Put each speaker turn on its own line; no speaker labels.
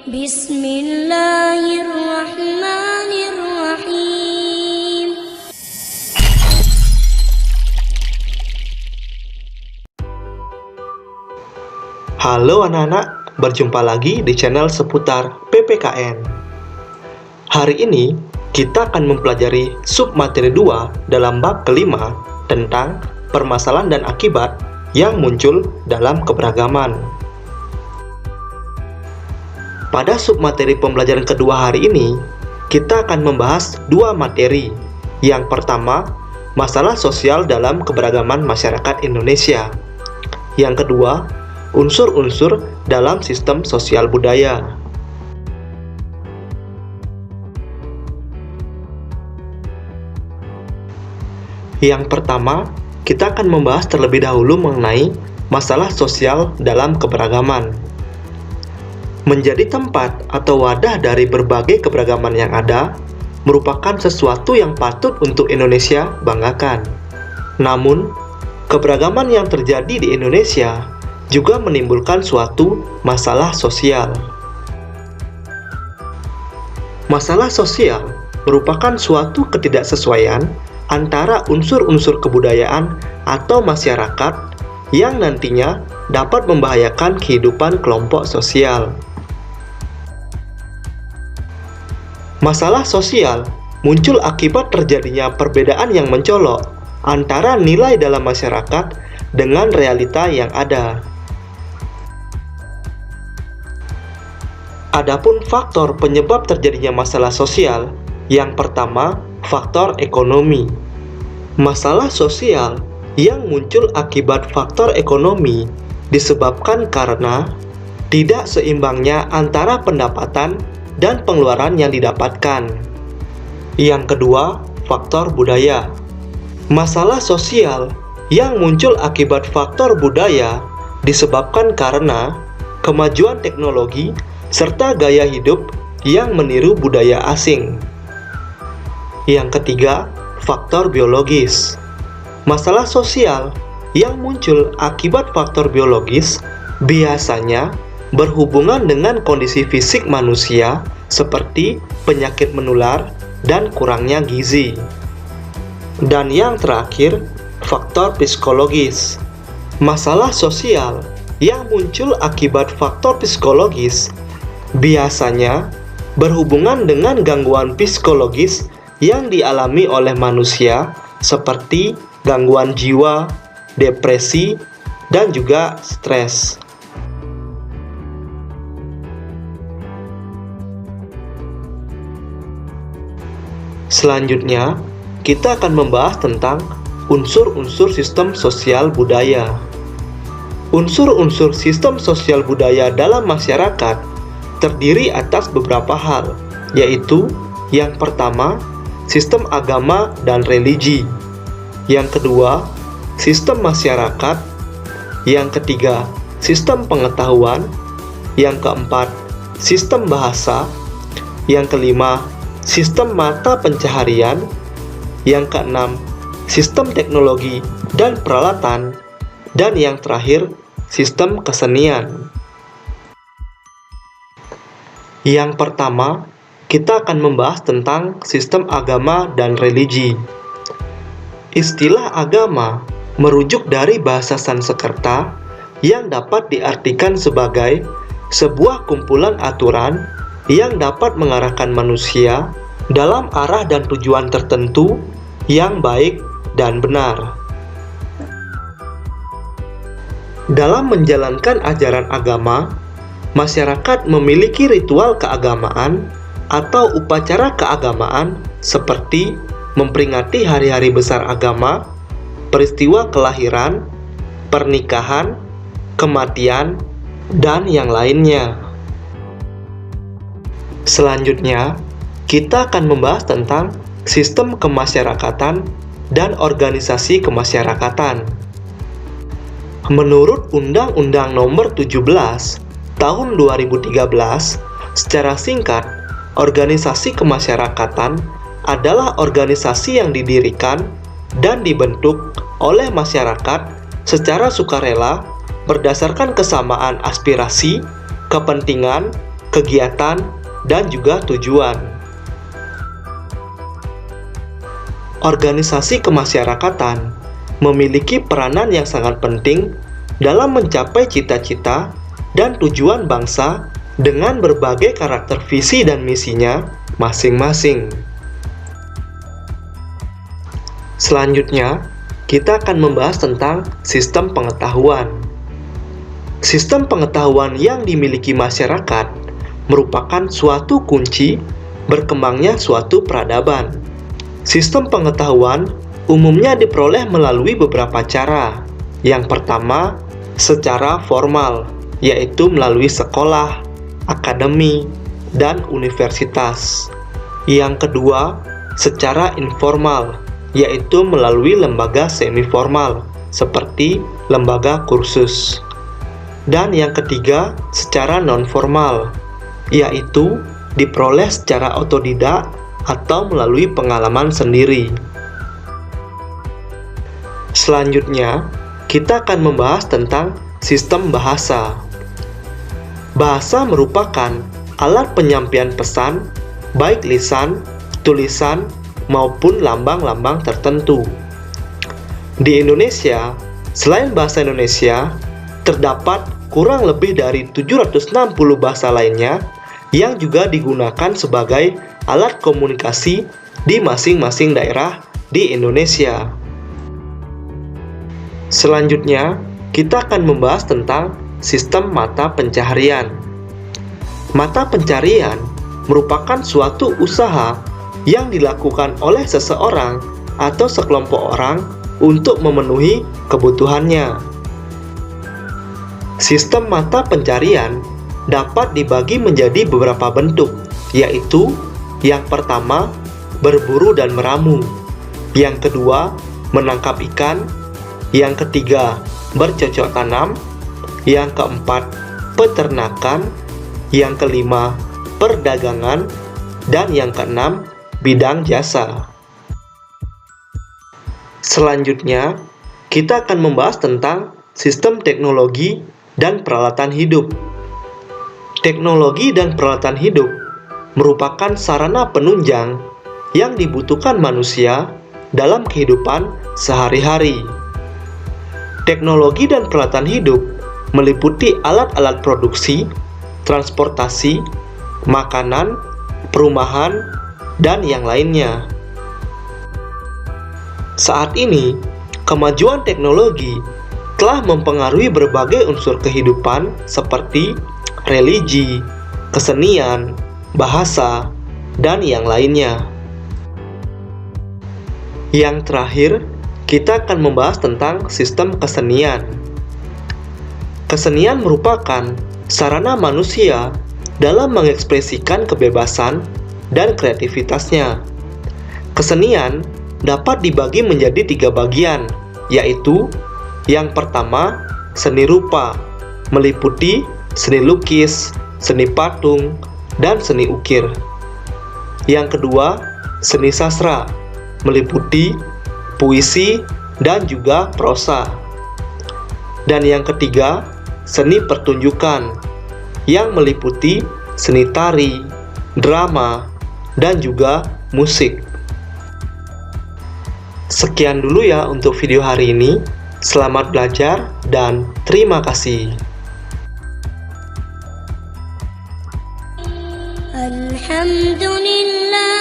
Bismillahirrahmanirrahim.
Halo anak-anak, berjumpa lagi di channel seputar PPKN. Hari ini kita akan mempelajari submateri 2 dalam bab kelima tentang permasalahan dan akibat yang muncul dalam keberagaman. Pada submateri pembelajaran kedua hari ini, kita akan membahas dua materi. Yang pertama, masalah sosial dalam keberagaman masyarakat Indonesia. Yang kedua, unsur-unsur dalam sistem sosial budaya. Yang pertama, kita akan membahas terlebih dahulu mengenai masalah sosial dalam keberagaman. Menjadi tempat atau wadah dari berbagai keberagaman yang ada merupakan sesuatu yang patut untuk Indonesia banggakan. Namun, keberagaman yang terjadi di Indonesia juga menimbulkan suatu masalah sosial. Masalah sosial merupakan suatu ketidaksesuaian antara unsur-unsur kebudayaan atau masyarakat yang nantinya dapat membahayakan kehidupan kelompok sosial. Masalah sosial muncul akibat terjadinya perbedaan yang mencolok antara nilai dalam masyarakat dengan realita yang ada. Adapun faktor penyebab terjadinya masalah sosial, yang pertama, faktor ekonomi. Masalah sosial yang muncul akibat faktor ekonomi disebabkan karena tidak seimbangnya antara pendapatan dan pengeluaran yang didapatkan. Yang kedua, faktor budaya. Masalah sosial yang muncul akibat faktor budaya disebabkan karena kemajuan teknologi serta gaya hidup yang meniru budaya asing. Yang ketiga, faktor biologis. Masalah sosial yang muncul akibat faktor biologis biasanya berhubungan dengan kondisi fisik manusia seperti penyakit menular dan kurangnya gizi. Dan yang terakhir, faktor psikologis. Masalah sosial yang muncul akibat faktor psikologis biasanya berhubungan dengan gangguan psikologis yang dialami oleh manusia seperti gangguan jiwa, depresi, dan juga stres. Selanjutnya, kita akan membahas tentang unsur-unsur sistem sosial budaya. Unsur-unsur sistem sosial budaya dalam masyarakat terdiri atas beberapa hal, yaitu yang pertama, sistem agama dan religi. Yang kedua, sistem masyarakat. Yang ketiga, sistem pengetahuan. Yang keempat, sistem bahasa. Yang kelima, sistem mata pencaharian. Yang keenam, sistem teknologi dan peralatan. Dan yang terakhir, sistem kesenian. Yang pertama, kita akan membahas tentang sistem agama dan religi. Istilah agama merujuk dari bahasa Sanskerta yang dapat diartikan sebagai sebuah kumpulan aturan yang dapat mengarahkan manusia dalam arah dan tujuan tertentu yang baik dan benar. Dalam menjalankan ajaran agama, masyarakat memiliki ritual keagamaan atau upacara keagamaan seperti memperingati hari-hari besar agama, peristiwa kelahiran, pernikahan, kematian, dan yang lainnya. Selanjutnya, kita akan membahas tentang sistem kemasyarakatan dan organisasi kemasyarakatan. Menurut Undang-Undang Nomor 17 Tahun 2013, secara singkat, organisasi kemasyarakatan adalah organisasi yang didirikan dan dibentuk oleh masyarakat secara sukarela berdasarkan kesamaan aspirasi, kepentingan, kegiatan, dan juga tujuan. Organisasi kemasyarakatan memiliki peranan yang sangat penting dalam mencapai cita-cita dan tujuan bangsa dengan berbagai karakter visi dan misinya masing-masing. Selanjutnya, kita akan membahas tentang sistem pengetahuan. Sistem pengetahuan yang dimiliki masyarakat merupakan suatu kunci berkembangnya suatu peradaban. Sistem pengetahuan umumnya diperoleh melalui beberapa cara. Yang pertama, secara formal, yaitu melalui sekolah, akademi, dan universitas. Yang kedua, secara informal, yaitu melalui lembaga semi-formal, seperti lembaga kursus. Dan yang ketiga, secara non-formal, yaitu diperoleh secara otodidak atau melalui pengalaman sendiri. Selanjutnya, kita akan membahas tentang sistem bahasa. Bahasa merupakan alat penyampaian pesan, baik lisan, tulisan, maupun lambang-lambang tertentu. Di Indonesia, selain bahasa Indonesia, terdapat kurang lebih dari 760 bahasa lainnya yang juga digunakan sebagai alat komunikasi di masing-masing daerah di Indonesia. Selanjutnya, kita akan membahas tentang sistem mata pencaharian. Mata pencaharian merupakan suatu usaha yang dilakukan oleh seseorang atau sekelompok orang untuk memenuhi kebutuhannya. Sistem mata pencarian dapat dibagi menjadi beberapa bentuk, yaitu yang pertama, berburu dan meramu. Yang kedua, menangkap ikan. Yang ketiga, bercocok tanam. Yang keempat, peternakan. Yang kelima, perdagangan. Dan yang keenam, bidang jasa. Selanjutnya, kita akan membahas tentang sistem teknologi dan peralatan hidup. Teknologi dan peralatan hidup merupakan sarana penunjang yang dibutuhkan manusia dalam kehidupan sehari-hari. Teknologi dan peralatan hidup meliputi alat-alat produksi, transportasi, makanan, perumahan, dan yang lainnya. Saat ini, kemajuan teknologi telah mempengaruhi berbagai unsur kehidupan seperti religi, kesenian, bahasa, dan yang lainnya. Yang terakhir, kita akan membahas tentang sistem kesenian. Kesenian merupakan sarana manusia dalam mengekspresikan kebebasan dan kreativitasnya. Kesenian dapat dibagi menjadi 3 bagian, yaitu yang pertama, seni rupa, meliputi seni lukis, seni patung, dan seni ukir. Yang kedua, seni sastra, meliputi puisi dan juga prosa. Dan yang ketiga, seni pertunjukan, yang meliputi seni tari, drama, dan juga musik. Sekian dulu ya untuk video hari ini. Selamat belajar dan terima kasih.
Alhamdulillah.